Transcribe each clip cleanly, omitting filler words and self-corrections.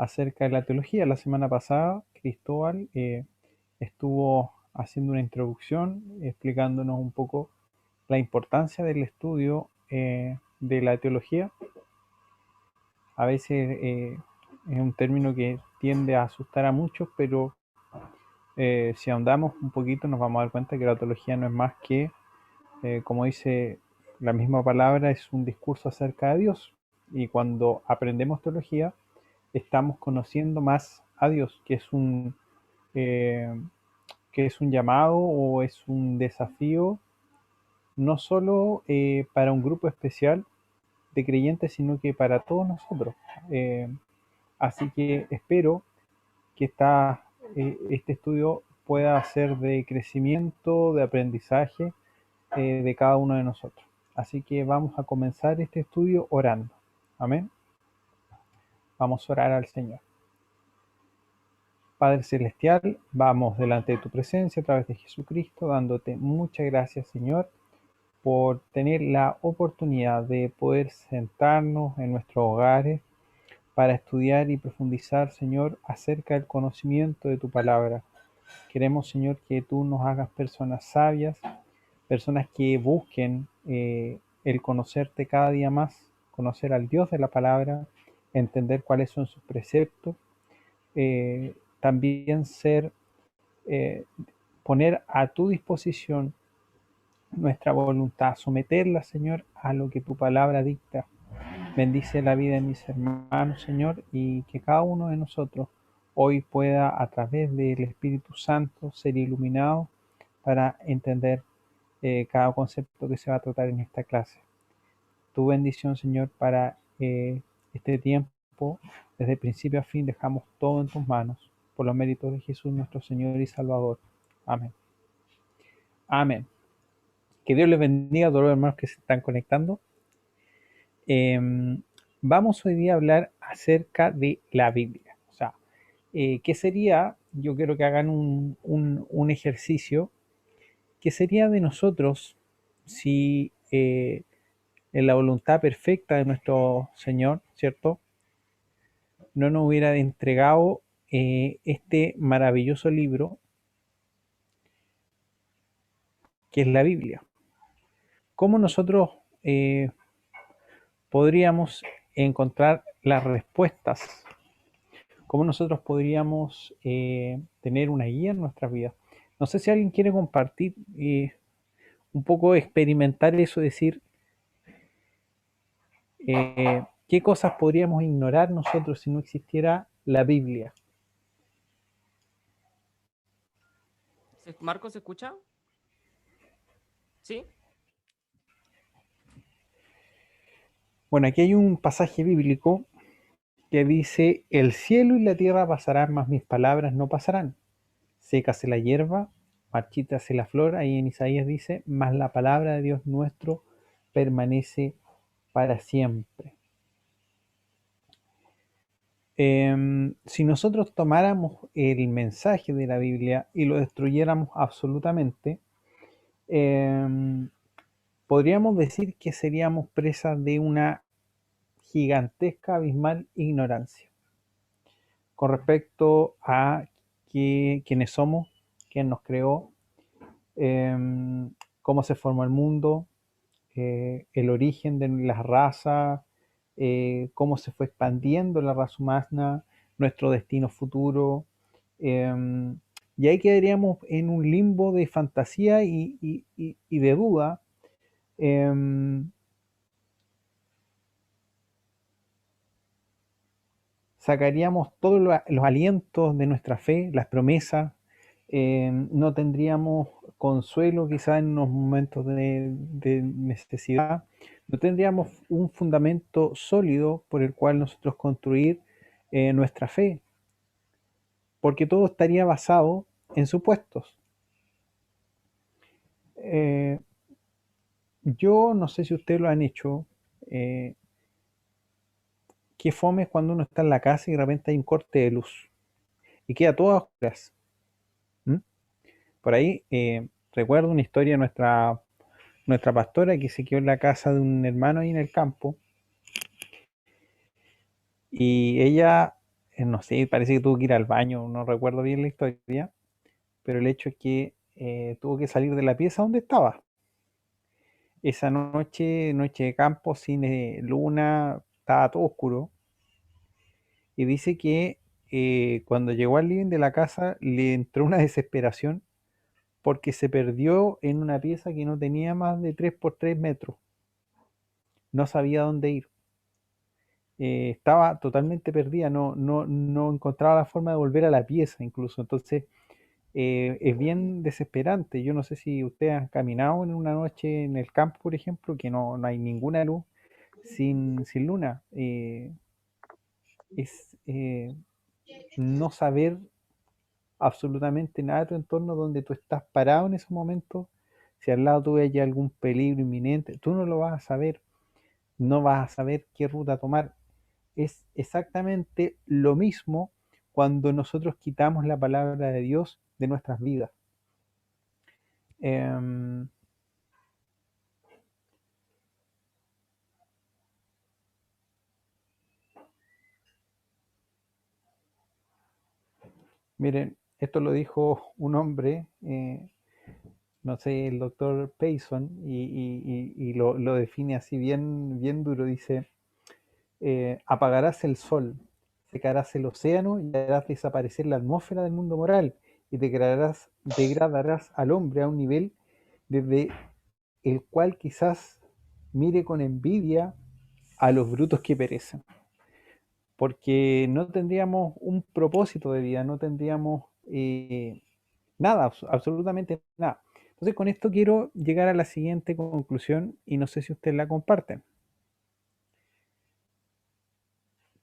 acerca de la teología. La semana pasada, Cristóbal estuvo haciendo una introducción explicándonos un poco la importancia del estudio de la teología. A veces es un término que tiende a asustar a muchos, pero si ahondamos un poquito nos vamos a dar cuenta que la teología no es más que, como dice la misma palabra, es un discurso acerca de Dios. Y cuando aprendemos teología, estamos conociendo más a Dios, eh, que es un llamado o es un desafío, no solo para un grupo especial de creyentes, sino que para todos nosotros. Eh, Así que espero que este estudio pueda ser de crecimiento, de aprendizaje de cada uno de nosotros. Así que vamos a comenzar este estudio orando. Amén. Vamos a orar al Señor. Padre Celestial, vamos delante de tu presencia a través de Jesucristo, dándote muchas gracias, Señor, por tener la oportunidad de poder sentarnos en nuestros hogares para estudiar y profundizar, Señor, acerca del conocimiento de tu palabra. Queremos, Señor, que tú nos hagas personas sabias, personas que busquen el conocerte cada día más, conocer al Dios de la palabra, entender cuáles son sus preceptos, también eh, poner a tu disposición nuestra voluntad, someterla, Señor, a lo que tu palabra dicta. Bendice la vida de mis hermanos, Señor, y que cada uno de nosotros hoy pueda, a través del Espíritu Santo, ser iluminado para entender cada concepto que se va a tratar en esta clase. Tu bendición, Señor, para este tiempo, desde principio a fin, dejamos todo en tus manos, por los méritos de Jesús, nuestro Señor y Salvador. Amén. Amén. Que Dios les bendiga a todos los hermanos que se están conectando. Vamos hoy día a hablar acerca de la Biblia. O sea, ¿qué sería? Yo quiero que hagan un ejercicio. ¿Qué sería de nosotros si en la voluntad perfecta de nuestro Señor, ¿cierto? No nos hubiera entregado este maravilloso libro que es la Biblia. ¿Cómo nosotros podríamos encontrar las respuestas? ¿Cómo nosotros podríamos tener una guía en nuestras vidas? No sé si alguien quiere compartir un poco, experimentar eso, decir qué cosas podríamos ignorar nosotros si no existiera la Biblia. ¿Marco se escucha? ¿Sí? Bueno, aquí hay un pasaje bíblico que dice: el cielo y la tierra pasarán, mas mis palabras no pasarán. Sécase la hierba, marchítase la flor. Ahí en Isaías dice: mas la palabra de Dios nuestro permanece para siempre. Si nosotros tomáramos el mensaje de la Biblia y lo destruyéramos absolutamente, podríamos decir que seríamos presas de una gigantesca, abismal ignorancia con respecto a quiénes somos, quién nos creó, cómo se formó el mundo, el origen de las razas, cómo se fue expandiendo la raza humana, nuestro destino futuro. Y ahí quedaríamos en un limbo de fantasía y de duda. Sacaríamos todos los alientos de nuestra fe, las promesas. No tendríamos consuelo quizá en unos momentos de necesidad. No tendríamos un fundamento sólido por el cual nosotros construir nuestra fe, porque todo estaría basado en supuestos. Yo no sé si ustedes lo han hecho. Qué fome es cuando uno está en la casa y de repente hay un corte de luz y queda todo a oscuras. ¿Mm? Por ahí recuerdo una historia de nuestra pastora que se quedó en la casa de un hermano ahí en el campo, y ella no sé, parece que tuvo que ir al baño, no recuerdo bien la historia, pero el hecho es que tuvo que salir de la pieza donde estaba. Esa noche, noche de campo, sin luna, estaba todo oscuro. Y dice que cuando llegó al living de la casa le entró una desesperación porque se perdió en una pieza que no tenía más de 3 por 3 metros. No sabía dónde ir. Estaba totalmente perdida, no encontraba la forma de volver a la pieza incluso. Entonces es bien desesperante. Yo no sé si ustedes han caminado en una noche en el campo, por ejemplo, que no hay ninguna luz, sin luna. Es no saber absolutamente nada de tu entorno donde tú estás parado en ese momento. Si al lado tuyo hay algún peligro inminente, tú no lo vas a saber, no vas a saber qué ruta tomar. Es exactamente lo mismo cuando nosotros quitamos la palabra de Dios de nuestras vidas. Em, Miren, esto lo dijo un hombre, no sé, el doctor Payson, y lo define así bien duro. Dice, apagarás el sol, secarás el océano y harás desaparecer la atmósfera del mundo moral y degradarás al hombre a un nivel desde el cual quizás mire con envidia a los brutos que perecen, porque no tendríamos un propósito de vida, no tendríamos nada, absolutamente nada. Entonces con esto quiero llegar a la siguiente conclusión y no sé si ustedes la comparten.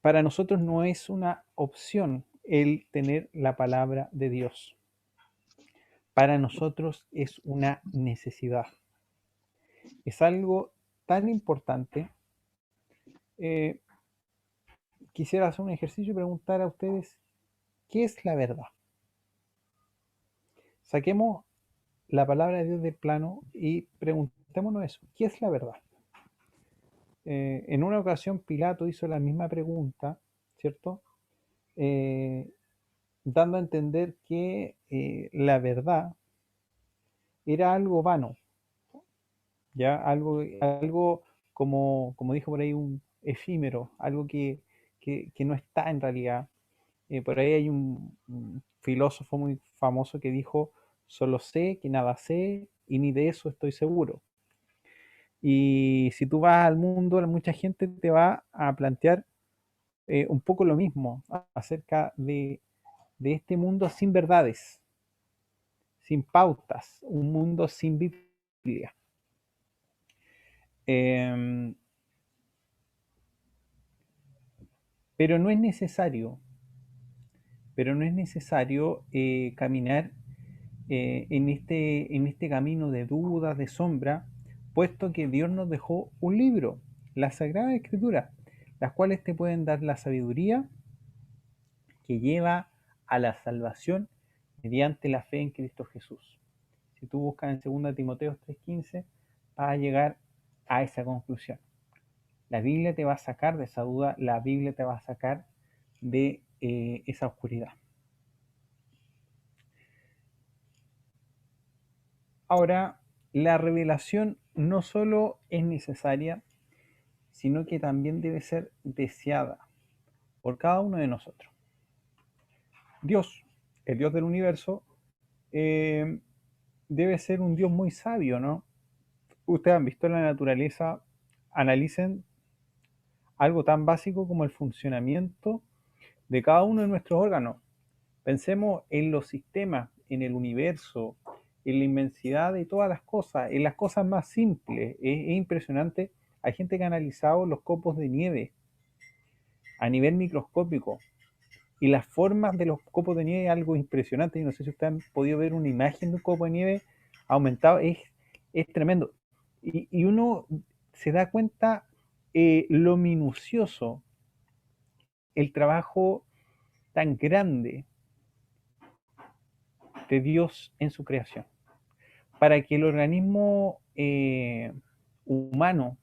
Para nosotros no es una opción el tener la palabra de Dios. Para nosotros es una necesidad. Es algo tan importante. Eh, Quisiera hacer un ejercicio y preguntar a ustedes, ¿qué es la verdad? Saquemos la palabra de Dios del plano y preguntémonos eso, ¿qué es la verdad? En una ocasión Pilato hizo la misma pregunta, ¿cierto? Eh, Dando a entender que la verdad era algo vano, ya algo como dijo por ahí, un efímero, algo que no está en realidad. Por ahí hay un filósofo muy famoso que dijo, solo sé que nada sé y ni de eso estoy seguro. Y si tú vas al mundo, mucha gente te va a plantear un poco lo mismo acerca de este mundo sin verdades, sin pautas, un mundo sin Biblia. Eh, pero no es necesario, pero no es necesario caminar en este camino de dudas, de sombra, puesto que Dios nos dejó un libro, la Sagrada Escritura, las cuales te pueden dar la sabiduría que lleva a la salvación mediante la fe en Cristo Jesús. Si tú buscas en 2 Timoteo 3:15, vas a llegar a esa conclusión. La Biblia te va a sacar de esa duda, la Biblia te va a sacar de esa oscuridad. Ahora, la revelación no solo es necesaria, sino que también debe ser deseada por cada uno de nosotros. Dios, el Dios del universo, eh, debe ser un Dios muy sabio, ¿no? Ustedes han visto la naturaleza, analicen algo tan básico como el funcionamiento de cada uno de nuestros órganos. Pensemos en los sistemas, en el universo, en la inmensidad de todas las cosas, en las cosas más simples. Es impresionante. Hay gente que ha analizado los copos de nieve a nivel microscópico y las formas de los copos de nieve es algo impresionante. Yo no sé si ustedes han podido ver una imagen de un copo de nieve aumentado, es tremendo. Y uno se da cuenta lo minucioso, el trabajo tan grande de Dios en su creación, para que el organismo humano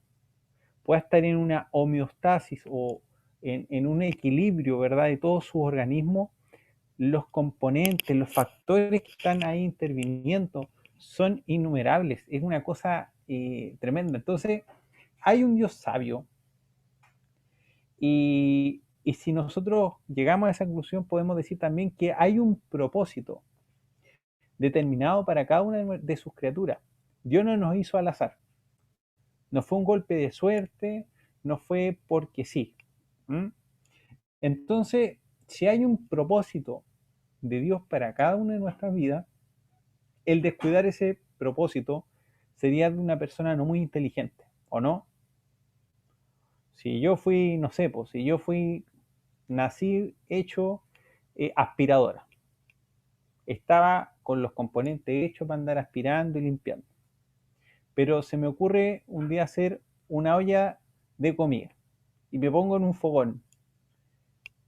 pueda estar en una homeostasis o en un equilibrio, ¿verdad?, de todos sus organismos, los componentes, los factores que están ahí interviniendo son innumerables. Es una cosa tremenda. Entonces, hay un Dios sabio y si nosotros llegamos a esa conclusión, podemos decir también que hay un propósito determinado para cada una de sus criaturas. Dios no nos hizo al azar. No fue un golpe de suerte, no fue porque sí. ¿Mm? Entonces, si hay un propósito de Dios para cada una de nuestras vidas, el descuidar ese propósito sería de una persona no muy inteligente, ¿o no? Si yo fui, no sé, pues, si yo fui, nací hecho aspiradora, estaba con los componentes hechos para andar aspirando y limpiando, pero se me ocurre un día hacer una olla de comida y me pongo en un fogón.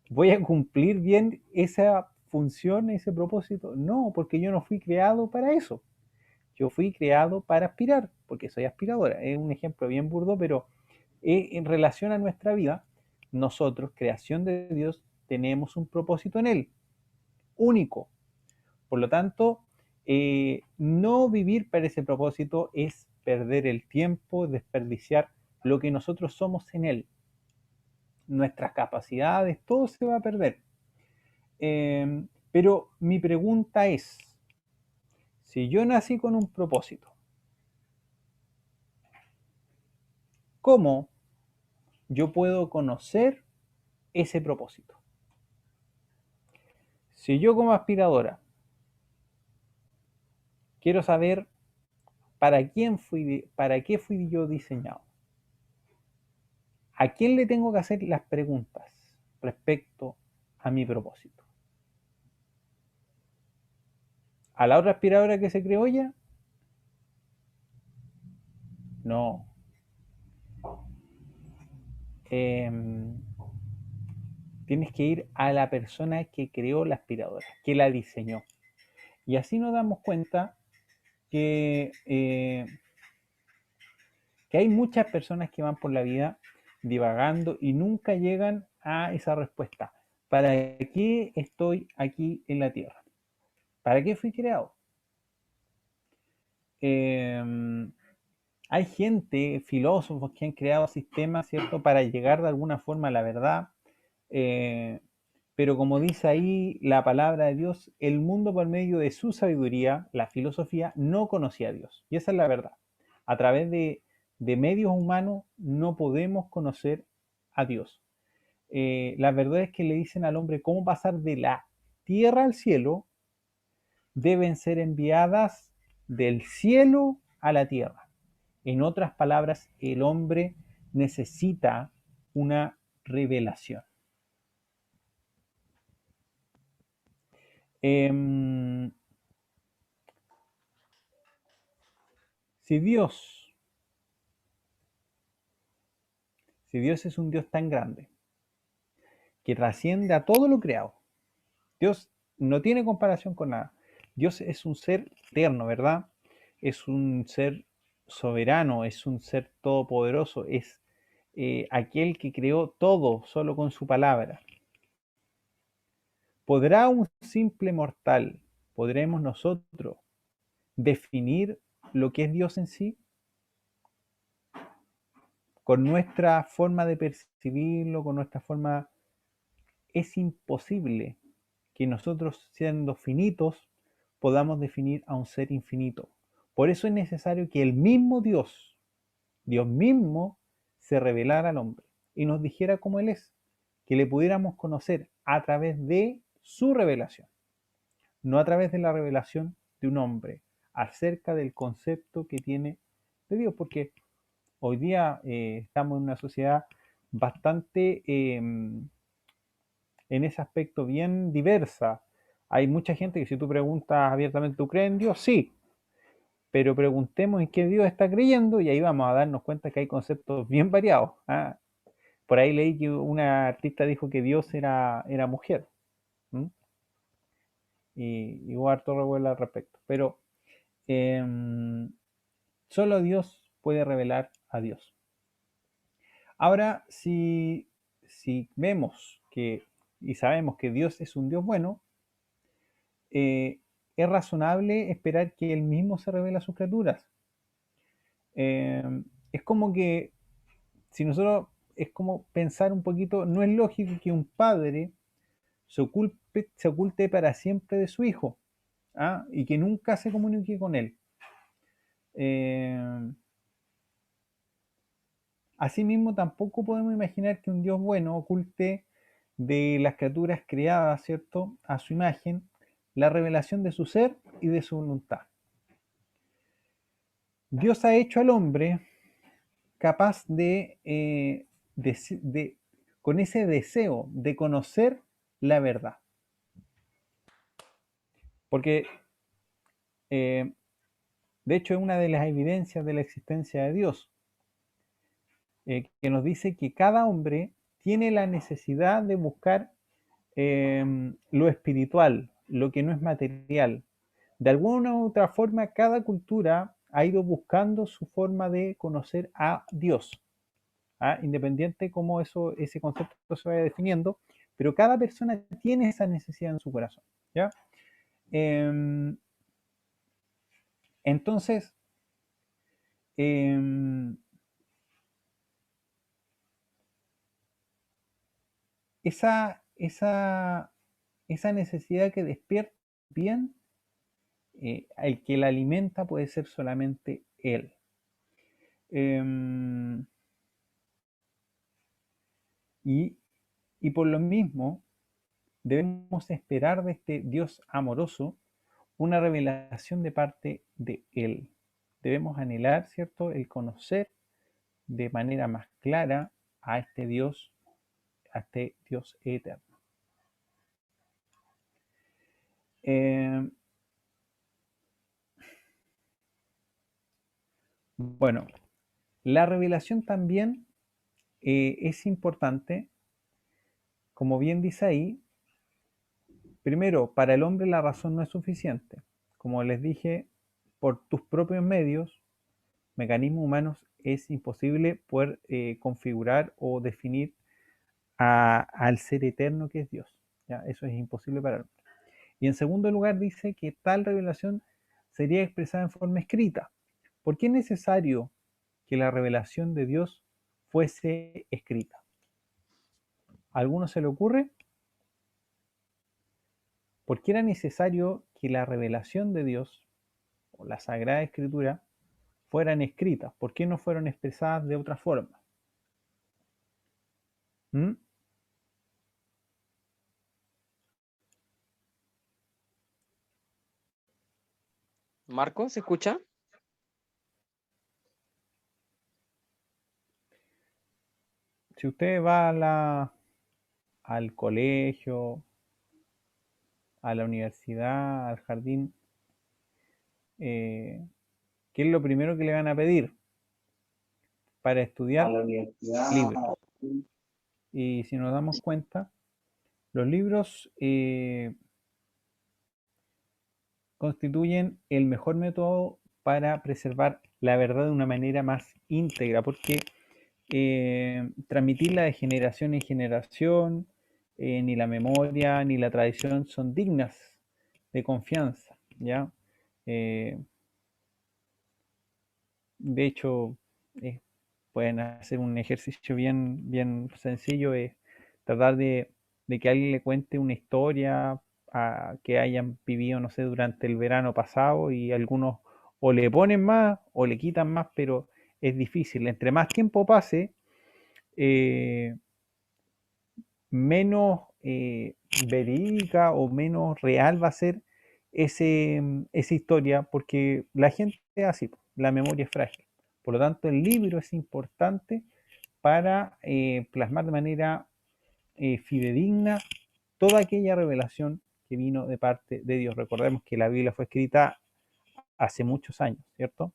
¿Voy a cumplir bien esa función, ese propósito? No, porque yo no fui creado para eso. Yo fui creado para aspirar, porque soy aspiradora. Es un ejemplo bien burdo, pero en relación a nuestra vida, nosotros, creación de Dios, tenemos un propósito en Él, único. Por lo tanto, no vivir para ese propósito es perder el tiempo, desperdiciar lo que nosotros somos en Él. Nuestras capacidades, todo se va a perder. Pero mi pregunta es, si yo nací con un propósito, ¿cómo yo puedo conocer ese propósito? Si yo como aspiradora quiero saber para qué fui yo diseñado, ¿a quién le tengo que hacer las preguntas respecto a mi propósito? ¿A la otra aspiradora que se creó ya? No. Eh, Tienes que ir a la persona que creó la aspiradora, que la diseñó. Y así nos damos cuenta que, eh, que hay muchas personas que van por la vida divagando y nunca llegan a esa respuesta. ¿Para qué estoy aquí en la Tierra? ¿Para qué fui creado? Eh, Hay gente, filósofos que han creado sistemas, ¿cierto?, para llegar de alguna forma a la verdad. Eh, pero como dice ahí la palabra de Dios, el mundo por medio de su sabiduría, la filosofía, no conocía a Dios. Y esa es la verdad. A través de medios humanos no podemos conocer a Dios. Las verdades que le dicen al hombre cómo pasar de la tierra al cielo deben ser enviadas del cielo a la tierra. En otras palabras, el hombre necesita una revelación. Eh, si Dios, si Dios es un Dios tan grande que trasciende a todo lo creado, Dios no tiene comparación con nada. Dios es un ser eterno, ¿verdad? Es un ser soberano, es un ser todopoderoso, es aquel que creó todo solo con su palabra. ¿Podrá un simple mortal, podremos nosotros definir lo que es Dios en sí? Con nuestra forma de percibirlo, con nuestra forma, es imposible que nosotros, siendo finitos, podamos definir a un ser infinito. Por eso es necesario que el mismo Dios, Dios mismo, se revelara al hombre y nos dijera cómo Él es, que le pudiéramos conocer a través de su revelación, no a través de la revelación de un hombre acerca del concepto que tiene de Dios, porque hoy día estamos en una sociedad bastante en ese aspecto bien diversa. Hay mucha gente que si tú preguntas abiertamente, ¿tú crees en Dios? Sí, pero preguntemos en qué Dios está creyendo y ahí vamos a darnos cuenta que hay conceptos bien variados. ¿Ah? Por ahí leí que una artista dijo que Dios era mujer. ¿Mm? Y hubo harto revuelo al respecto. Pero eh, solo Dios puede revelar a Dios. Ahora, si si vemos que y sabemos que Dios es un Dios bueno, es razonable esperar que Él mismo se revele a sus criaturas. Eh, es como que, si nosotros, es como pensar un poquito, no es lógico que un padre se oculte para siempre de su hijo, ¿ah? Y que nunca se comunique con él. Eh, Asimismo, tampoco podemos imaginar que un Dios bueno oculte de las criaturas creadas, ¿cierto?, a su imagen, la revelación de su ser y de su voluntad. Dios ha hecho al hombre capaz con ese deseo de conocer la verdad. Porque, eh, de hecho, es una de las evidencias de la existencia de Dios, que nos dice que cada hombre tiene la necesidad de buscar lo espiritual, lo que no es material. De alguna u otra forma, cada cultura ha ido buscando su forma de conocer a Dios, ¿ah? Independiente cómo ese concepto se vaya definiendo, pero cada persona tiene esa necesidad en su corazón, ¿ya? Eh, entonces, eh, esa, esa, esa necesidad que despierta bien, el que la alimenta puede ser solamente Él. Eh, y, y por lo mismo, debemos esperar de este Dios amoroso una revelación de parte de Él. Debemos anhelar, ¿cierto?, el conocer de manera más clara a este Dios eterno. Eh, bueno, la revelación también es importante, como bien dice ahí. Primero, para el hombre la razón no es suficiente. Como les dije, por tus propios medios, mecanismos humanos, es imposible poder configurar o definir al ser eterno que es Dios. ¿Ya? Eso es imposible para el hombre. Y en segundo lugar dice que tal revelación sería expresada en forma escrita. ¿Por qué es necesario que la revelación de Dios fuese escrita? ¿A alguno se le ocurre? ¿Por qué era necesario que la revelación de Dios o la Sagrada Escritura fueran escritas? ¿Por qué no fueron expresadas de otra forma? ¿Mm? Marco, ¿se escucha? Si usted va al colegio, a la universidad, al jardín, ¿qué es lo primero que le van a pedir para A estudiar? la universidad. Libros. Y si nos damos cuenta, los libros constituyen el mejor método para preservar la verdad de una manera más íntegra, porque transmitirla de generación en generación, ni la memoria ni la tradición son dignas de confianza, ¿ya? Eh, de hecho, eh, pueden hacer un ejercicio bien sencillo, es tratar de que alguien le cuente una historia que hayan vivido, no sé, durante el verano pasado, y algunos o le ponen más o le quitan más, pero es difícil. Entre más tiempo pase, eh, menos verídica o menos real va a ser esa historia, porque la gente es así, la memoria es frágil. Por lo tanto, el libro es importante para plasmar de manera fidedigna toda aquella revelación que vino de parte de Dios. Recordemos que la Biblia fue escrita hace muchos años, ¿cierto?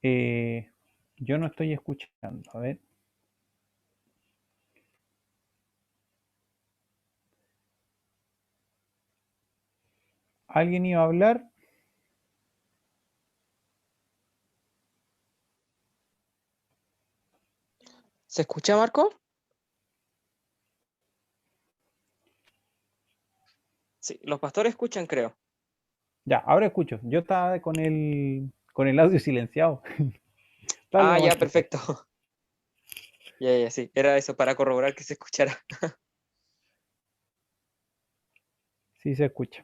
Eh, yo no estoy escuchando, a ver. ¿Alguien iba a hablar? ¿Se escucha, Marco? Sí, los pastores escuchan, creo. Ya, ahora escucho. Yo estaba con el audio silenciado. Dale Ah, nomás, ya, Cristóbal. perfecto. Ya, sí. Era eso para corroborar que se escuchara. Sí se escucha.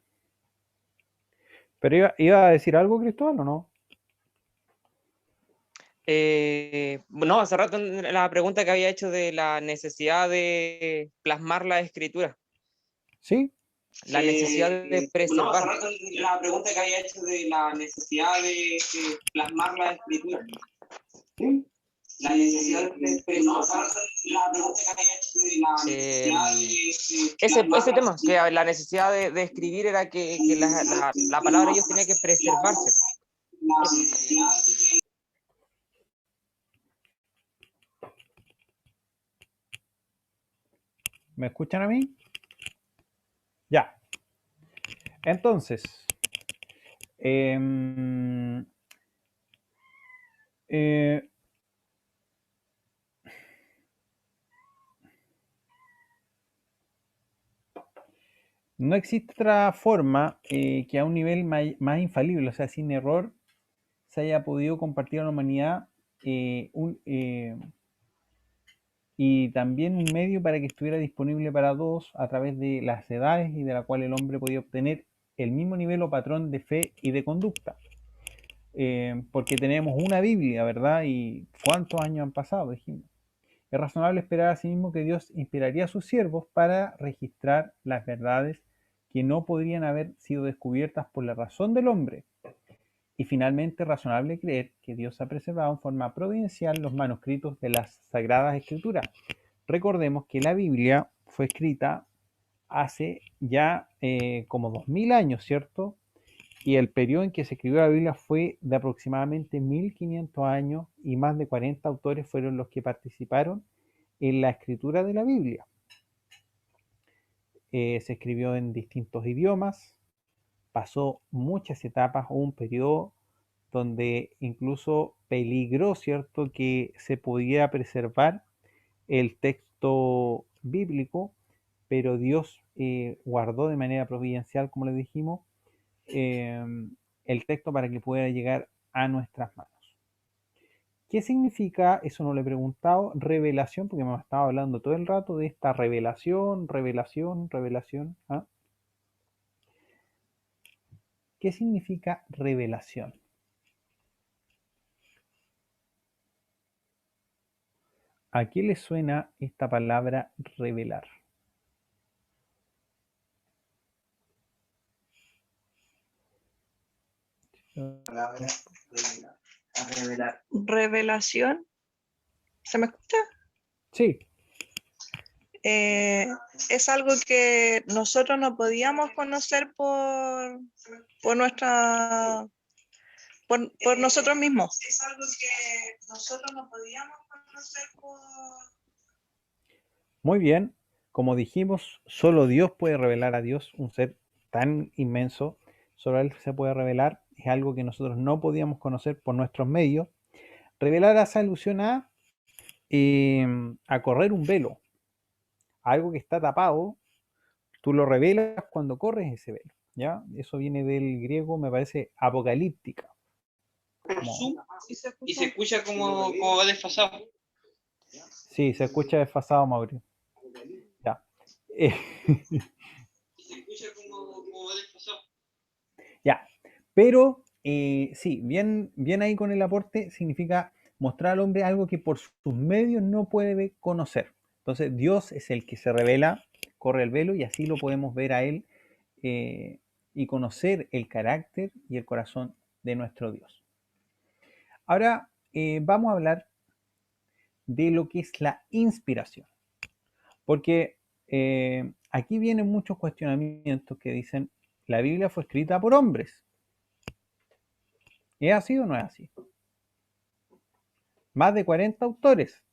¿Pero iba a decir algo, Cristóbal, o no? No, hace rato la pregunta que había hecho de la necesidad de plasmar la escritura, Sí. la necesidad de No, hace preservar. rato la pregunta que había hecho de la necesidad de plasmar la escritura. Sí. La necesidad de preservar. La pregunta que había hecho de la necesidad de Ese tema, que la necesidad de escribir era que la palabra de Dios tenía que preservarse. ¿Me escuchan a mí? Ya. Entonces, em, eh, no existe otra forma que a un nivel más infalible, o sea, sin error, se haya podido compartir a la humanidad eh, un, eh, y también un medio para que estuviera disponible para todos a través de las edades y de la cual el hombre podía obtener el mismo nivel o patrón de fe y de conducta. Porque tenemos una Biblia, ¿verdad? Y ¿cuántos años han pasado? Dijimos. Es razonable esperar asimismo que Dios inspiraría a sus siervos para registrar las verdades que no podrían haber sido descubiertas por la razón del hombre. Y finalmente, es razonable creer que Dios ha preservado en forma providencial los manuscritos de las Sagradas Escrituras. Recordemos que la Biblia fue escrita hace ya como 2000 años, ¿cierto? Y el periodo en que se escribió la Biblia fue de aproximadamente 1500 años y más de 40 autores fueron los que participaron en la escritura de la Biblia. Se escribió en distintos idiomas, pasó muchas etapas, hubo un periodo donde incluso peligró, ¿cierto?, que se pudiera preservar el texto bíblico, pero Dios guardó de manera providencial, como le dijimos, eh, el texto para que pudiera llegar a nuestras manos. ¿Qué significa? Eso no le he preguntado. Revelación, porque me estaba hablando todo el rato de esta revelación, revelación, revelación. ¿Ah? ¿Qué significa revelación? ¿A qué le suena esta palabra revelar? Palabra revelar. Revelación, ¿se me escucha? Sí, Es algo que nosotros no podíamos conocer por nuestra, por nosotros mismos. Es algo que nosotros no podíamos conocer muy bien. Como dijimos, solo Dios puede revelar a Dios, un ser tan inmenso. Solo Él se puede revelar. Es algo que nosotros no podíamos conocer por nuestros medios. Revelar hace alusión a correr un velo, algo que está tapado. Tú lo revelas cuando corres ese velo, ¿ya? Eso viene del griego, me parece, apocalíptica. Como, Y se escucha como va desfasado. sí, se escucha desfasado, Mauricio. Ya. Eh, Se escucha como va desfasado. ya. Pero sí, bien ahí con el aporte significa mostrar al hombre algo que por sus medios no puede conocer. Entonces Dios es el que se revela, corre el velo y así lo podemos ver a Él eh, y conocer el carácter y el corazón de nuestro Dios. Ahora vamos a hablar de lo que es la inspiración, porque aquí vienen muchos cuestionamientos que dicen, la Biblia fue escrita por hombres. ¿Es así o no es así? Más de 40 autores,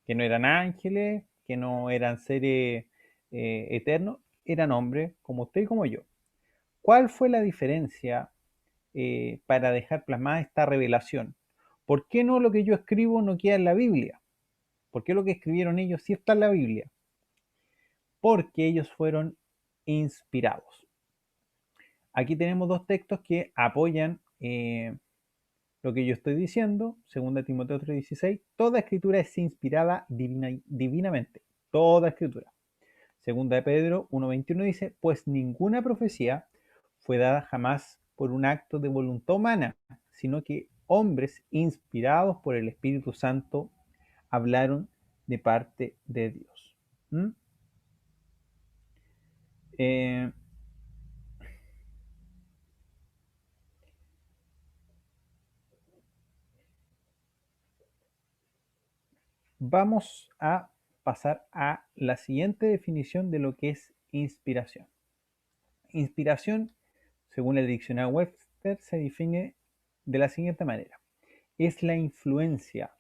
que no eran ángeles, que no eran seres eternos, eran hombres como usted y como yo. ¿Cuál fue la diferencia para dejar plasmada esta revelación? ¿Por qué no lo que yo escribo no queda en la Biblia? ¿Por qué lo que escribieron ellos sí está en la Biblia? Porque ellos fueron inspirados. Aquí tenemos dos textos que apoyan lo que yo estoy diciendo. 2 Timoteo 3:16. Toda escritura es inspirada divinamente. Toda escritura. 2 Pedro 1:21 dice, pues ninguna profecía fue dada jamás por un acto de voluntad humana, sino que hombres inspirados por el Espíritu Santo hablaron de parte de Dios. ¿Mm? Vamos a pasar a la siguiente definición de lo que es inspiración. Inspiración, según el diccionario Webster, se define de la siguiente manera. Es la influencia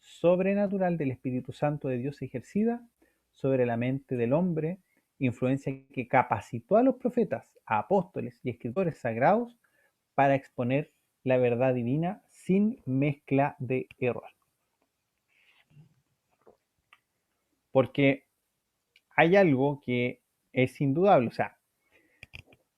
sobrenatural del Espíritu Santo de Dios ejercida sobre la mente del hombre, influencia que capacitó a los profetas, a apóstoles y escritores sagrados para exponer la verdad divina sin mezcla de error. Porque hay algo que es indudable, o sea,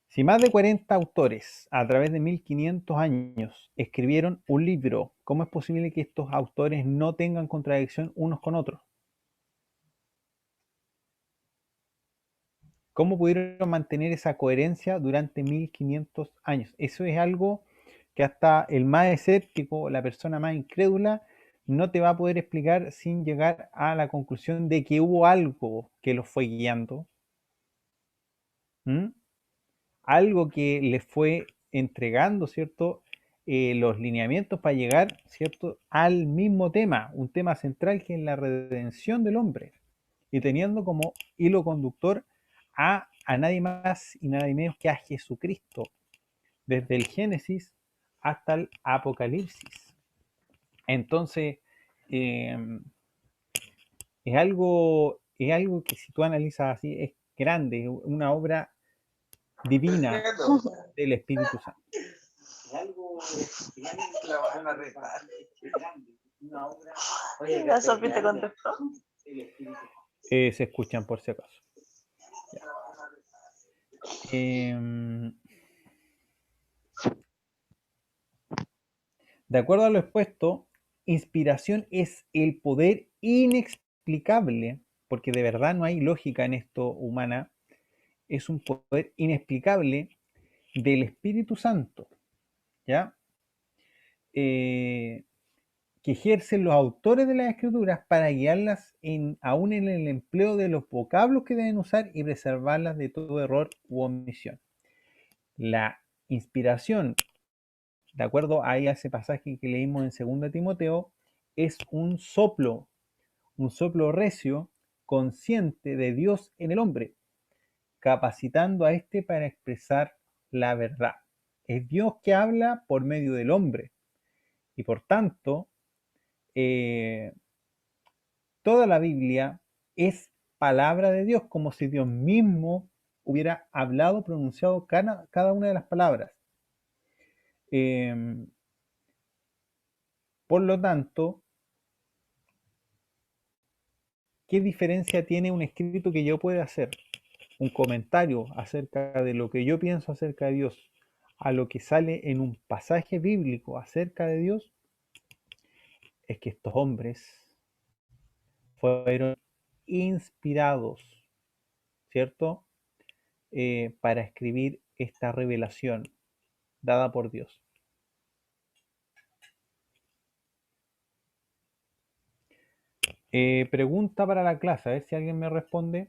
si más de 40 autores a través de 1500 años escribieron un libro, ¿cómo es posible que estos autores no tengan contradicción unos con otros? ¿Cómo pudieron mantener esa coherencia durante 1500 años? Eso es algo que hasta el más escéptico, la persona más incrédula, no te va a poder explicar sin llegar a la conclusión de que hubo algo que los fue guiando. ¿Mm? Algo que les fue entregando, ¿cierto? Los lineamientos para llegar, ¿cierto? Al mismo tema, un tema central que es la redención del hombre, y teniendo como hilo conductor a nadie más y nadie menos que a Jesucristo, desde el Génesis hasta el Apocalipsis. Entonces, eh, es algo que si tú analizas así, es grande, una obra divina del Espíritu Santo. La Sofi te contestó. Se escuchan por si acaso. De acuerdo a lo expuesto, inspiración es el poder inexplicable, porque de verdad no hay lógica en esto humana, es un poder inexplicable del Espíritu Santo, ¿ya? Que ejercen los autores de las escrituras para guiarlas aún en el empleo de los vocablos que deben usar y preservarlas de todo error u omisión. La inspiración, de acuerdo a ese pasaje que leímos en 2 Timoteo, es un soplo recio, consciente de Dios en el hombre, capacitando a éste para expresar la verdad. Es Dios que habla por medio del hombre y por tanto toda la Biblia es palabra de Dios, como si Dios mismo hubiera hablado, pronunciado cada una de las palabras. Por lo tanto, ¿qué diferencia tiene un escrito que yo pueda hacer? Un comentario acerca de lo que yo pienso acerca de Dios, a lo que sale en un pasaje bíblico acerca de Dios, es que estos hombres fueron inspirados, ¿cierto? Para escribir esta revelación dada por Dios. Pregunta para la clase, a ver si alguien me responde.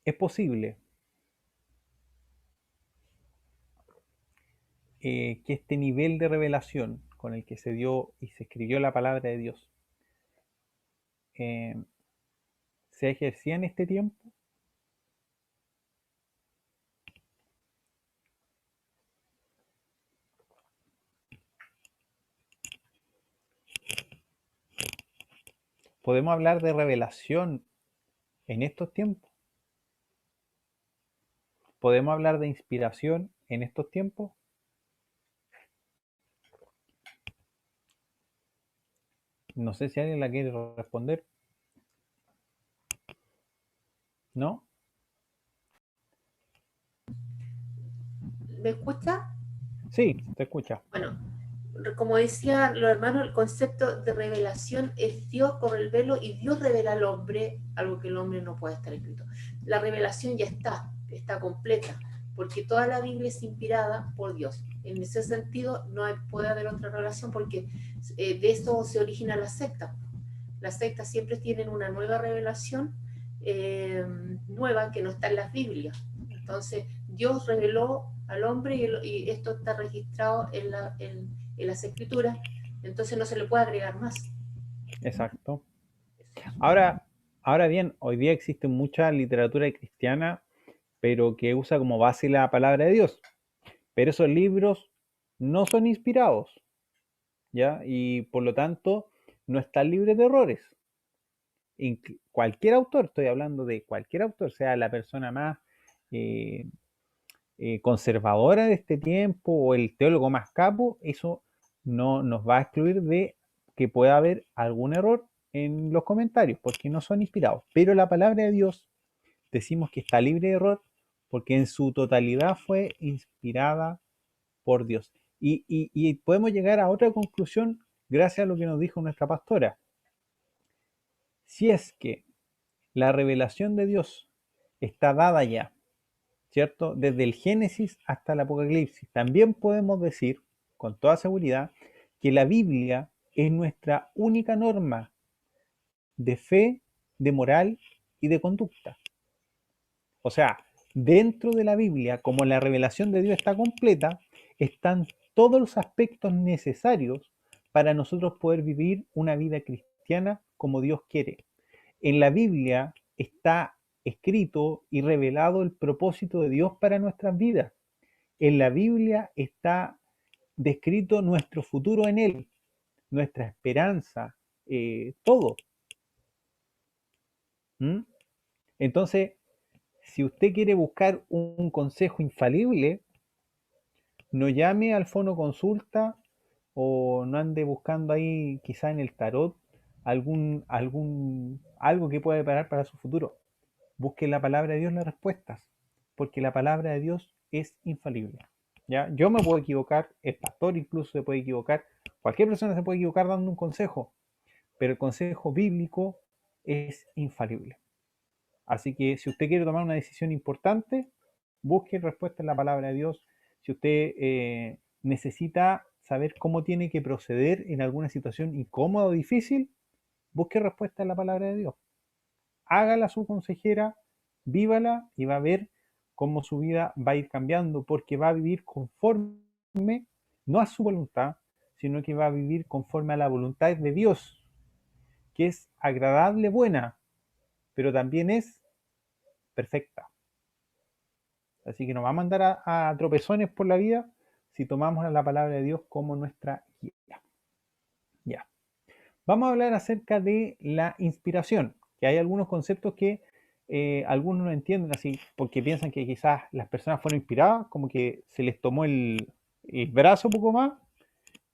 ¿Es posible que este nivel de revelación con el que se dio y se escribió la palabra de Dios se ejercía en este tiempo? ¿Podemos hablar de revelación en estos tiempos? ¿Podemos hablar de inspiración en estos tiempos? No sé si alguien la quiere responder. ¿No? ¿Me escucha? Sí, te escucha. Bueno, como decían los hermanos, el concepto de revelación es Dios con el velo y Dios revela al hombre algo que el hombre no puede estar escrito. La revelación ya está completa, porque toda la Biblia es inspirada por Dios. En ese sentido, no puede haber otra revelación porque de eso se origina la secta. Las sectas siempre tienen una nueva revelación nueva que no está en las Biblias. Entonces, Dios reveló al hombre y esto está registrado en las escrituras, entonces no se le puede agregar más. Exacto. Ahora bien, hoy día existe mucha literatura cristiana, pero que usa como base la palabra de Dios. Pero esos libros no son inspirados, ¿ya? Y por lo tanto, no están libres de errores. Cualquier autor, estoy hablando de cualquier autor, sea la persona más eh, conservadora de este tiempo o el teólogo más capo, eso no nos va a excluir de que pueda haber algún error en los comentarios, porque no son inspirados. Pero la palabra de Dios decimos que está libre de error porque en su totalidad fue inspirada por Dios. Y podemos llegar a otra conclusión gracias a lo que nos dijo nuestra pastora. Si es que la revelación de Dios está dada ya, ¿cierto? Desde el Génesis hasta el Apocalipsis. También podemos decir, con toda seguridad, que la Biblia es nuestra única norma de fe, de moral y de conducta. O sea, dentro de la Biblia, como la revelación de Dios está completa, están todos los aspectos necesarios para nosotros poder vivir una vida cristiana como Dios quiere. En la Biblia está escrito y revelado el propósito de Dios para nuestras vidas. En la Biblia está descrito nuestro futuro en Él, nuestra esperanza, todo. ¿Mm? Entonces, si usted quiere buscar un consejo infalible, no llame al Fono Consulta o no ande buscando ahí quizá en el tarot algo que pueda preparar para su futuro. Busque en la palabra de Dios las respuestas, porque la palabra de Dios es infalible. ¿Ya? Yo me puedo equivocar, el pastor incluso se puede equivocar, cualquier persona se puede equivocar dando un consejo, pero el consejo bíblico es infalible. Así que si usted quiere tomar una decisión importante, busque respuesta en la palabra de Dios. Si usted necesita saber cómo tiene que proceder en alguna situación incómoda o difícil, busque respuesta en la palabra de Dios. Hágala su consejera, vívala y va a ver cómo su vida va a ir cambiando, porque va a vivir conforme, no a su voluntad, sino que va a vivir conforme a la voluntad de Dios, que es agradable, buena, pero también es perfecta. Así que nos va a mandar a tropezones por la vida si tomamos la palabra de Dios como nuestra guía. Ya. Vamos a hablar acerca de la inspiración, que hay algunos conceptos que algunos no entienden así, porque piensan que quizás las personas fueron inspiradas, como que se les tomó el brazo un poco más,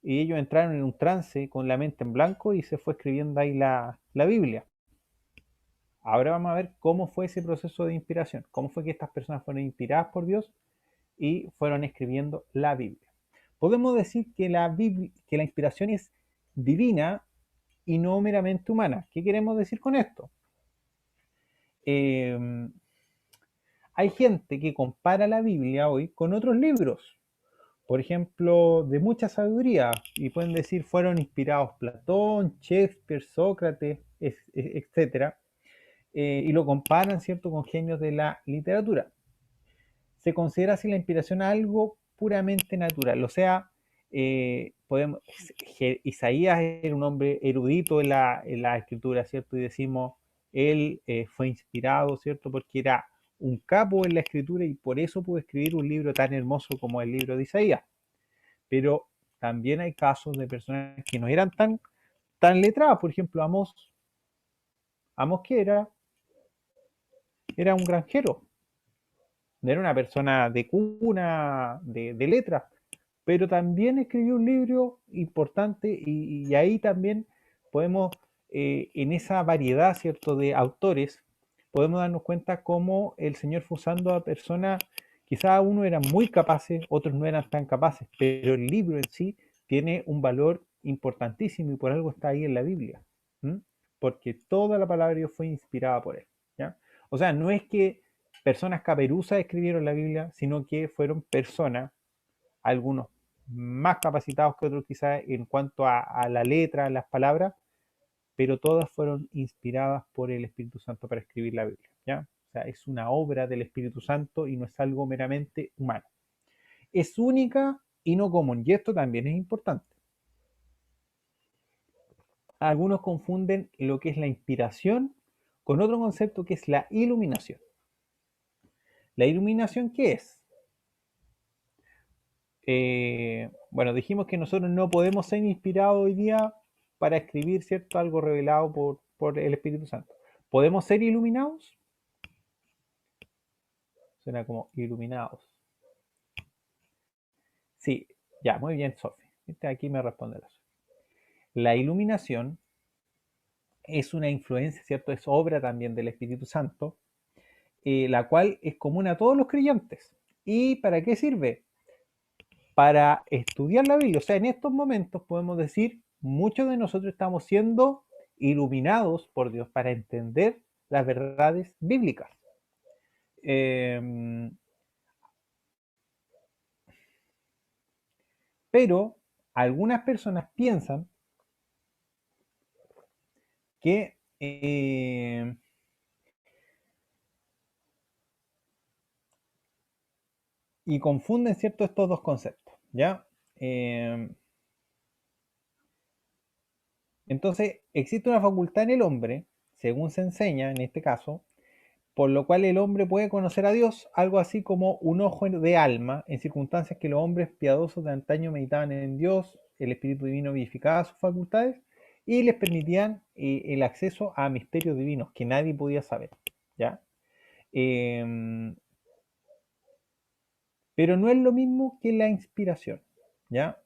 y ellos entraron en un trance con la mente en blanco y se fue escribiendo ahí la Biblia. Ahora vamos a ver cómo fue ese proceso de inspiración, cómo fue que estas personas fueron inspiradas por Dios y fueron escribiendo la Biblia. Podemos decir que la inspiración es divina y no meramente humana. ¿Qué queremos decir con esto? Hay gente que compara la Biblia hoy con otros libros, por ejemplo, de mucha sabiduría, y pueden decir fueron inspirados Platón, Shakespeare, Sócrates, etc. Y lo comparan, ¿cierto?, con genios de la literatura. Se considera así la inspiración algo puramente natural, o sea, Isaías era un hombre erudito en la escritura, ¿cierto? Y decimos, él fue inspirado, ¿cierto? Porque era un capo en la escritura y por eso pudo escribir un libro tan hermoso como el libro de Isaías. Pero también hay casos de personas que no eran tan letradas, por ejemplo, Amós que era un granjero, no era una persona de cuna, de letras, pero también escribió un libro importante y ahí también podemos, en esa variedad, ¿cierto?, de autores, podemos darnos cuenta cómo el Señor fue usando a personas, quizás unos eran muy capaces, otros no eran tan capaces, pero el libro en sí tiene un valor importantísimo y por algo está ahí en la Biblia, ¿m? Porque toda la palabra de Dios fue inspirada por él, ¿ya? O sea, no es que personas caperuzas escribieron la Biblia, sino que fueron personas, algunos más capacitados que otros quizás en cuanto a la letra, a las palabras, pero todas fueron inspiradas por el Espíritu Santo para escribir la Biblia, ¿ya? O sea, es una obra del Espíritu Santo y no es algo meramente humano. Es única y no común, y esto también es importante. Algunos confunden lo que es la inspiración con otro concepto que es la iluminación. ¿La iluminación qué es? Bueno, dijimos que nosotros no podemos ser inspirados hoy día para escribir, ¿cierto?, algo revelado por el Espíritu Santo. ¿Podemos ser iluminados? Suena como iluminados. Sí, ya, muy bien, Sofi. Aquí me responde la Sofi. La iluminación es una influencia, ¿cierto? Es obra también del Espíritu Santo, la cual es común a todos los creyentes. ¿Y para qué sirve? Para estudiar la Biblia. O sea, en estos momentos podemos decir, muchos de nosotros estamos siendo iluminados por Dios para entender las verdades bíblicas. Pero algunas personas piensan que y confunden, ¿cierto?, estos dos conceptos, ¿ya? Entonces, existe una facultad en el hombre, según se enseña en este caso, por lo cual el hombre puede conocer a Dios, algo así como un ojo de alma, en circunstancias que los hombres piadosos de antaño meditaban en Dios, el Espíritu Divino vivificaba sus facultades y les permitían el acceso a misterios divinos que nadie podía saber, ¿ya? Pero no es lo mismo que la inspiración, ¿ya?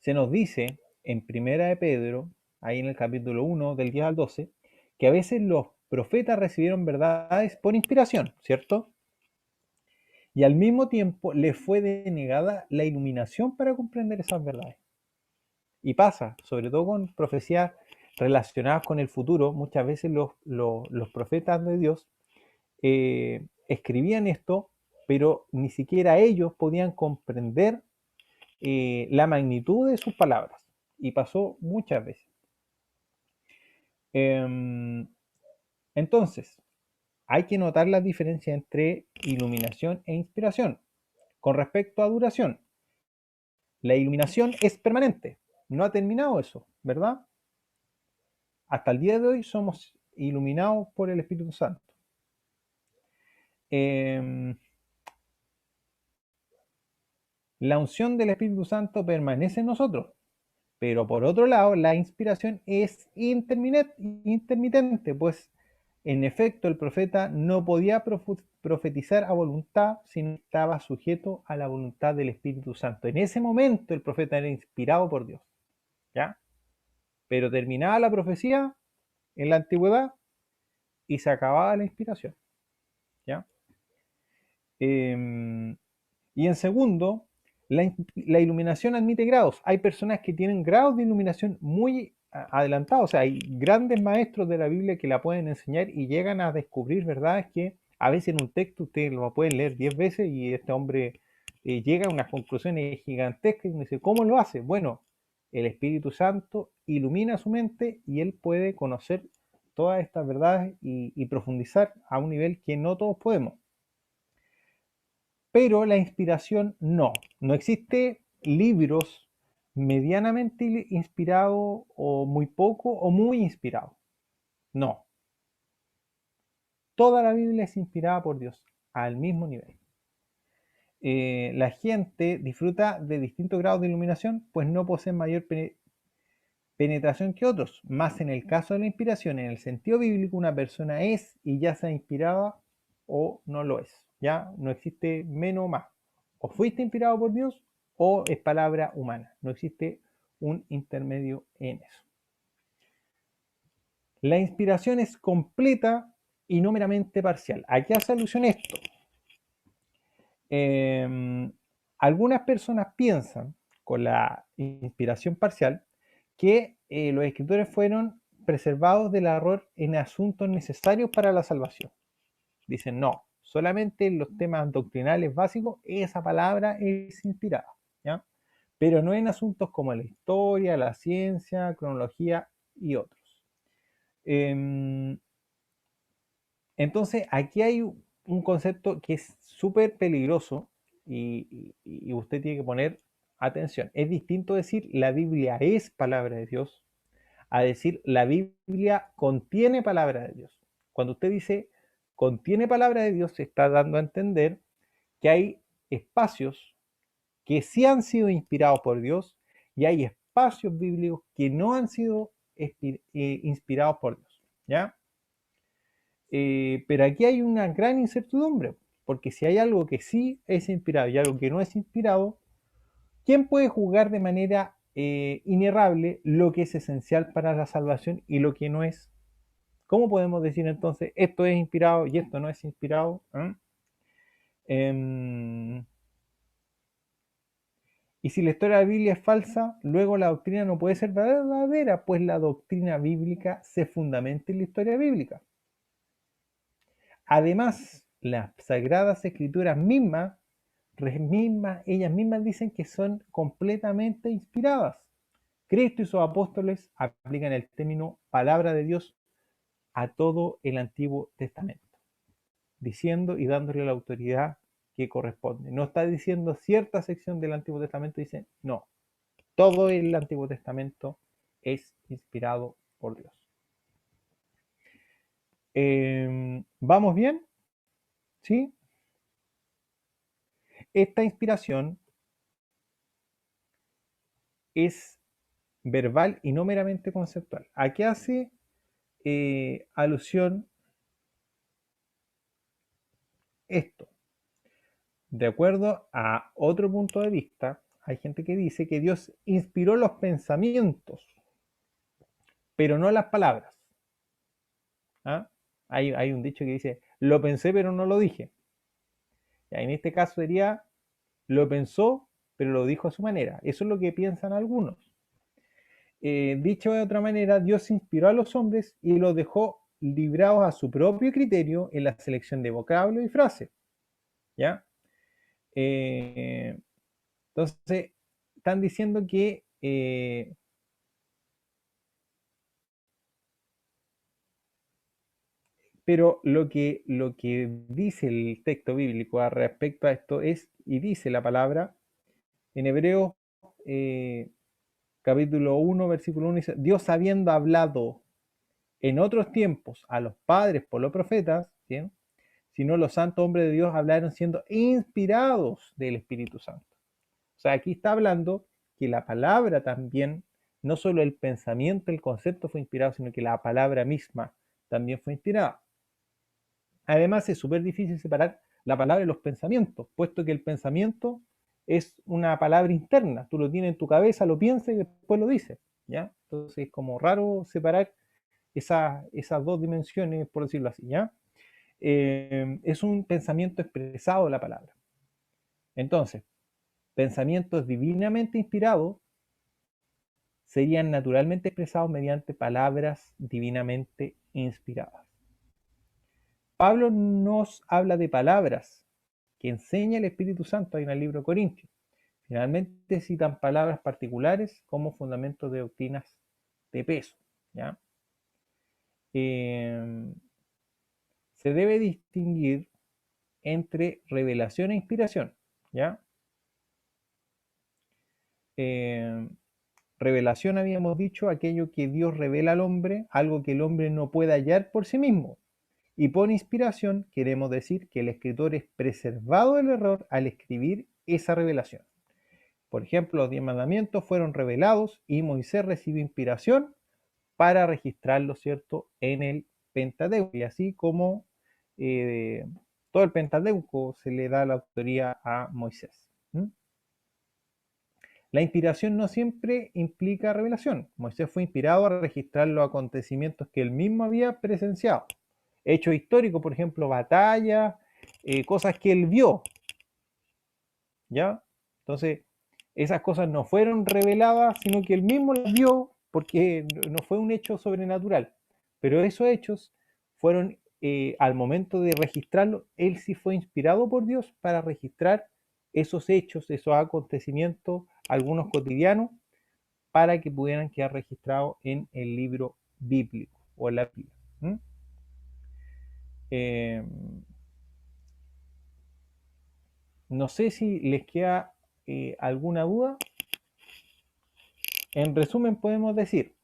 Se nos dice en Primera de Pedro, ahí en el capítulo 1, del 10 al 12, que a veces los profetas recibieron verdades por inspiración, ¿cierto? Y al mismo tiempo les fue denegada la iluminación para comprender esas verdades. Y pasa, sobre todo con profecías relacionadas con el futuro, muchas veces los profetas de Dios escribían esto, pero ni siquiera ellos podían comprender la magnitud de sus palabras. Y pasó muchas veces. Entonces, hay que notar la diferencia entre iluminación e inspiración. Con respecto a duración, la iluminación es permanente. No ha terminado eso, ¿verdad? Hasta el día de hoy somos iluminados por el Espíritu Santo. La unción del Espíritu Santo permanece en nosotros, pero por otro lado, la inspiración es intermitente, pues en efecto el profeta no podía profetizar a voluntad, sino estaba sujeto a la voluntad del Espíritu Santo. En ese momento el profeta era inspirado por Dios, ¿ya? Pero terminaba la profecía en la antigüedad y se acababa la inspiración, ¿ya? Y en segundo, la iluminación admite grados. Hay personas que tienen grados de iluminación muy adelantados. O sea, hay grandes maestros de la Biblia que la pueden enseñar y llegan a descubrir verdades que a veces en un texto ustedes lo pueden leer 10 veces y este hombre llega a unas conclusiones gigantescas y dice, ¿cómo lo hace? Bueno, el Espíritu Santo ilumina su mente y él puede conocer todas estas verdades y profundizar a un nivel que no todos podemos. Pero la inspiración no existe libros medianamente inspirados o muy poco o muy inspirados. No. Toda la Biblia es inspirada por Dios al mismo nivel. La gente disfruta de distintos grados de iluminación, pues no poseen mayor penetración que otros. Más en el caso de la inspiración, en el sentido bíblico, una persona es y ya sea inspirada o no lo es. Ya no existe menos o más. O fuiste inspirado por Dios o es palabra humana. No existe un intermedio en eso. La inspiración es completa y no meramente parcial. ¿A qué hace alusión esto? Algunas personas piensan con la inspiración parcial que los escritores fueron preservados del error en asuntos necesarios para la salvación. Dicen, no, solamente en los temas doctrinales básicos esa palabra es inspirada, ¿ya? Pero no en asuntos como la historia, la ciencia, cronología y otros. Entonces, aquí hay un concepto que es súper peligroso y usted tiene que poner atención. Es distinto decir la Biblia es palabra de Dios a decir la Biblia contiene palabra de Dios. Cuando usted dice contiene palabra de Dios, se está dando a entender que hay espacios que sí han sido inspirados por Dios y hay espacios bíblicos que no han sido inspirados por Dios, ¿ya? Pero aquí hay una gran incertidumbre, porque si hay algo que sí es inspirado y algo que no es inspirado, ¿quién puede juzgar de manera inerrable lo que es esencial para la salvación y lo que no es? ¿Cómo podemos decir entonces esto es inspirado y esto no es inspirado? Y si la historia de la Biblia es falsa, luego la doctrina no puede ser verdadera, pues la doctrina bíblica se fundamenta en la historia bíblica. Además, las sagradas escrituras ellas mismas dicen que son completamente inspiradas. Cristo y sus apóstoles aplican el término palabra de Dios a todo el Antiguo Testamento, diciendo y dándole la autoridad que corresponde. No está diciendo cierta sección del Antiguo Testamento, dice no, todo el Antiguo Testamento es inspirado por Dios. ¿Vamos bien? ¿Sí? Esta inspiración es verbal y no meramente conceptual. ¿A qué hace alusión esto? De acuerdo a otro punto de vista, hay gente que dice que Dios inspiró los pensamientos, pero no las palabras. ¿Ah? Hay un dicho que dice, lo pensé pero no lo dije. En este caso sería, lo pensó pero lo dijo a su manera. Eso es lo que piensan algunos. Dicho de otra manera, Dios inspiró a los hombres y los dejó librados a su propio criterio en la selección de vocablos y frases. ¿Ya? Entonces, están diciendo que pero lo que dice el texto bíblico al respecto a esto es, y dice la palabra, en Hebreos capítulo 1, versículo 1, dice, Dios habiendo hablado en otros tiempos a los padres por los profetas, ¿sí? Sino los santos hombres de Dios hablaron siendo inspirados del Espíritu Santo. O sea, aquí está hablando que la palabra también, no solo el pensamiento, el concepto fue inspirado, sino que la palabra misma también fue inspirada. Además, es súper difícil separar la palabra de los pensamientos, puesto que el pensamiento es una palabra interna. Tú lo tienes en tu cabeza, lo piensas y después lo dices, ¿ya? Entonces es como raro separar esas dos dimensiones, por decirlo así, ¿ya? Es un pensamiento expresado de la palabra. Entonces, pensamientos divinamente inspirados serían naturalmente expresados mediante palabras divinamente inspiradas. Pablo nos habla de palabras que enseña el Espíritu Santo ahí en el libro de Corintios. Finalmente citan palabras particulares como fundamentos de doctrinas de peso, ¿ya? Se debe distinguir entre revelación e inspiración, ¿ya? Revelación, habíamos dicho, aquello que Dios revela al hombre, algo que el hombre no puede hallar por sí mismo. Y por inspiración queremos decir que el escritor es preservado del error al escribir esa revelación. Por ejemplo, los 10 mandamientos fueron revelados y Moisés recibió inspiración para registrarlo, ¿cierto?, en el Pentateuco. Y así como todo el Pentateuco se le da la autoría a Moisés. la inspiración no siempre implica revelación. Moisés fue inspirado a registrar los acontecimientos que él mismo había presenciado. Hechos históricos, por ejemplo, batallas, cosas que él vio. ¿Ya? Entonces, esas cosas no fueron reveladas, sino que él mismo las vio, porque no fue un hecho sobrenatural. Pero esos hechos fueron, al momento de registrarlo, él sí fue inspirado por Dios para registrar esos hechos, esos acontecimientos, algunos cotidianos, para que pudieran quedar registrados en el libro bíblico o en la Biblia. No sé si les queda alguna duda. En resumen, podemos decir,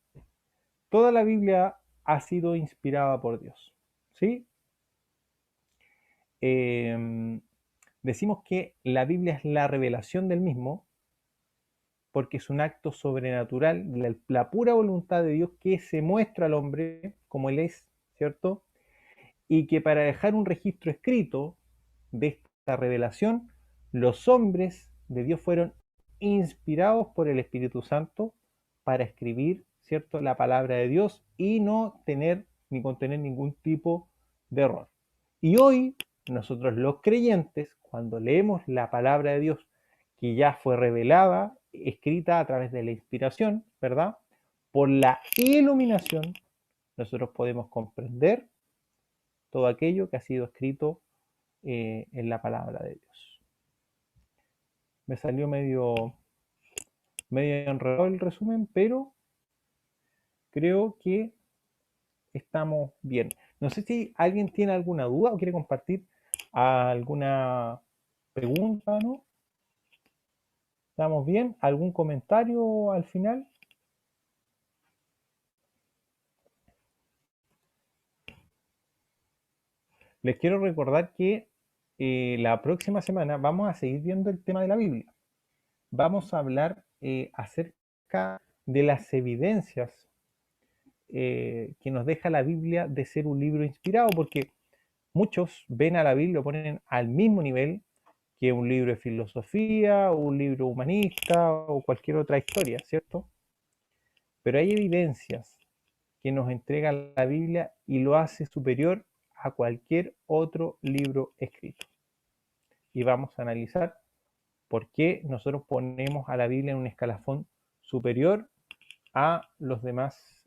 toda la Biblia ha sido inspirada por Dios. ¿Sí? Decimos que la Biblia es la revelación del mismo, porque es un acto sobrenatural, la pura voluntad de Dios que se muestra al hombre como él es, ¿cierto? Y que para dejar un registro escrito de esta revelación, los hombres de Dios fueron inspirados por el Espíritu Santo para escribir, ¿cierto?, la palabra de Dios y no tener ni contener ningún tipo de error. Y hoy, nosotros los creyentes, cuando leemos la palabra de Dios que ya fue revelada, escrita a través de la inspiración, ¿verdad?, por la iluminación, nosotros podemos comprender todo aquello que ha sido escrito en la palabra de Dios. Me salió medio enredado el resumen, pero creo que estamos bien. No sé si alguien tiene alguna duda o quiere compartir alguna pregunta, ¿no? ¿Estamos bien? ¿Algún comentario al final? Les quiero recordar que la próxima semana vamos a seguir viendo el tema de la Biblia. Vamos a hablar acerca de las evidencias que nos deja la Biblia de ser un libro inspirado, porque muchos ven a la Biblia, lo ponen al mismo nivel que un libro de filosofía, un libro humanista o cualquier otra historia, ¿cierto? Pero hay evidencias que nos entrega la Biblia y lo hace superior a cualquier otro libro escrito. Y vamos a analizar por qué nosotros ponemos a la Biblia en un escalafón superior a las demás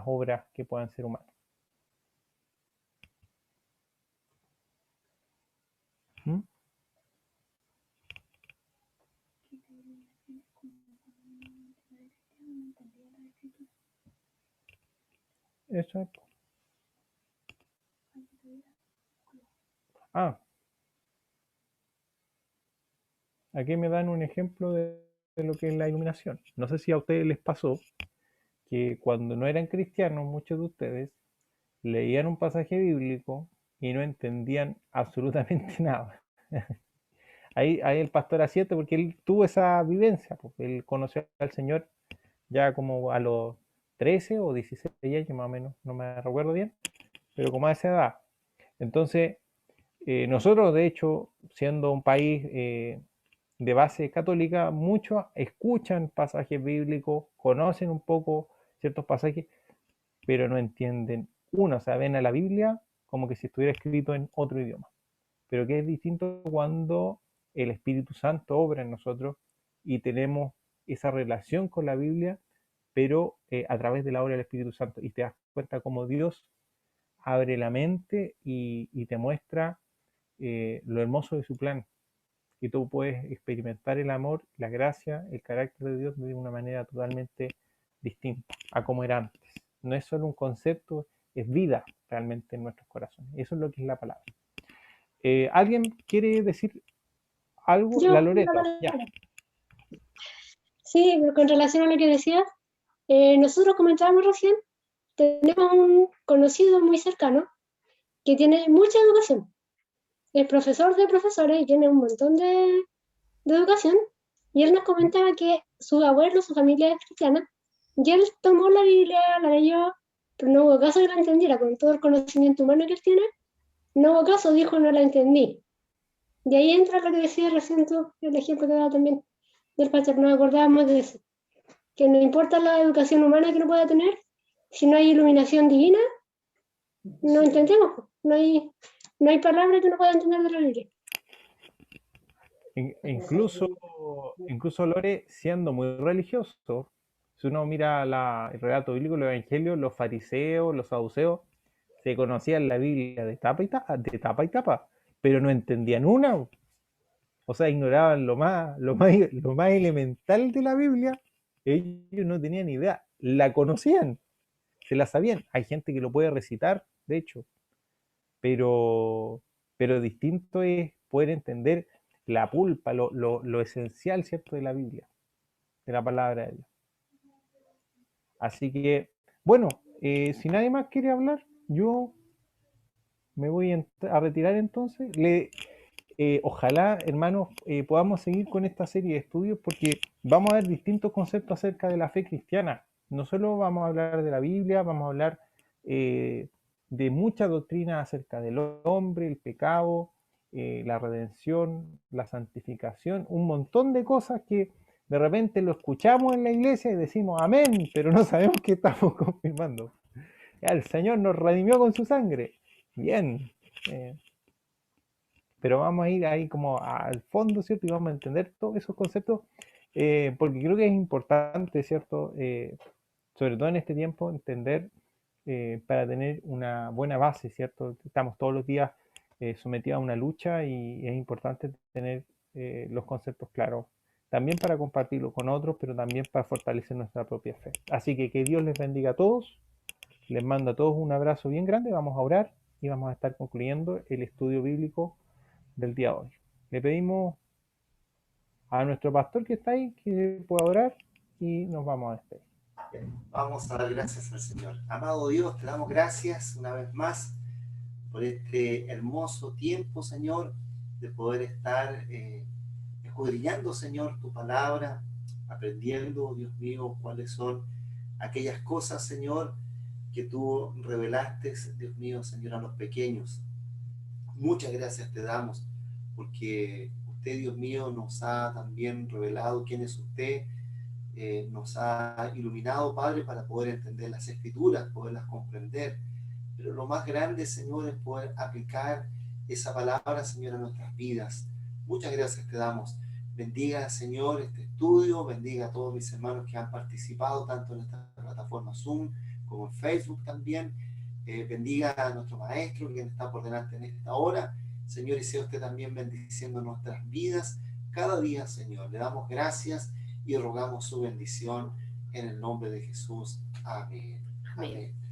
obras que puedan ser humanas. ¿Mm? Exacto. Aquí me dan un ejemplo de lo que es la iluminación. No sé si a ustedes les pasó que cuando no eran cristianos, muchos de ustedes leían un pasaje bíblico y no entendían absolutamente nada. Ahí el pastor asiente porque él tuvo esa vivencia, porque él conoció al Señor ya como a los 13 o 16 años más o menos, no me recuerdo bien, pero como a esa edad. Entonces, nosotros de hecho, siendo un país de base católica, muchos escuchan pasajes bíblicos, conocen un poco ciertos pasajes, pero no entienden uno, o sea, ven a la Biblia como que si estuviera escrito en otro idioma. Pero que es distinto cuando el Espíritu Santo obra en nosotros y tenemos esa relación con la Biblia, pero a través de la obra del Espíritu Santo. Y te das cuenta cómo Dios abre la mente y te muestra lo hermoso de su plan. Y tú puedes experimentar el amor, la gracia, el carácter de Dios de una manera totalmente distinta a como era antes. No es solo un concepto, es vida realmente en nuestros corazones. Eso es lo que es la palabra. ¿Alguien quiere decir algo? Yo, La Loreta. Ya. Sí, pero con relación a lo que decías, nosotros comentábamos recién, tenemos un conocido muy cercano que tiene mucha educación. Es profesor de profesores y tiene un montón de educación. Y él nos comentaba que su abuelo, su familia es cristiana, y él tomó la Biblia, la leyó, pero no hubo caso que la entendiera, con todo el conocimiento humano que él tiene, no hubo caso, dijo, no la entendí. Y ahí entra lo que decía recién tú, el ejemplo que daba también, del pastor, nos acordábamos de eso, que no importa la educación humana que uno pueda tener, si no hay iluminación divina, no entendemos, no hay palabra que uno pueda entender de la Biblia. Incluso Lore, siendo muy religioso, si uno mira el relato bíblico, los evangelios, los fariseos, los saduceos, se conocían la Biblia de tapa y tapa, pero no entendían una. O sea, ignoraban lo más elemental de la Biblia. Ellos no tenían idea, la conocían, se la sabían. Hay gente que lo puede recitar, de hecho, pero distinto es poder entender la pulpa, lo esencial, ¿cierto?, de la Biblia, de la palabra de Dios. Así que, bueno, si nadie más quiere hablar, yo me voy a retirar entonces. Ojalá, hermanos, podamos seguir con esta serie de estudios porque vamos a ver distintos conceptos acerca de la fe cristiana. No solo vamos a hablar de la Biblia, vamos a hablar de muchas doctrinas acerca del hombre, el pecado, la redención, la santificación, un montón de cosas que de repente lo escuchamos en la iglesia y decimos amén, pero no sabemos qué estamos confirmando. Ya, el Señor nos redimió con su sangre. Bien. Pero vamos a ir ahí como al fondo, ¿cierto? Y vamos a entender todos esos conceptos, porque creo que es importante, ¿cierto? Sobre todo en este tiempo, entender para tener una buena base, ¿cierto? Estamos todos los días sometidos a una lucha y es importante tener los conceptos claros, también para compartirlo con otros, pero también para fortalecer nuestra propia fe. Así que Dios les bendiga a todos, les mando a todos un abrazo bien grande, vamos a orar y vamos a estar concluyendo el estudio bíblico del día de hoy. Le pedimos a nuestro pastor que está ahí que pueda orar y nos vamos a despedir. Vamos a dar gracias al Señor. Amado Dios, te damos gracias una vez más por este hermoso tiempo, Señor, de poder estar escudriñando, Señor, tu palabra, aprendiendo, Dios mío, cuáles son aquellas cosas, Señor, que tú revelaste, Dios mío, Señor, a los pequeños. Muchas gracias te damos, porque usted, Dios mío, nos ha también revelado quién es usted, nos ha iluminado, Padre, para poder entender las Escrituras, poderlas comprender. Pero lo más grande, Señor, es poder aplicar esa palabra, Señor, a nuestras vidas. Muchas gracias te damos. Bendiga, Señor, este estudio, bendiga a todos mis hermanos que han participado tanto en esta plataforma Zoom como en Facebook también. Bendiga a nuestro maestro, quien está por delante en esta hora. Señor, y sea usted también bendiciendo nuestras vidas cada día, Señor. Le damos gracias y rogamos su bendición en el nombre de Jesús. Amén. Amén.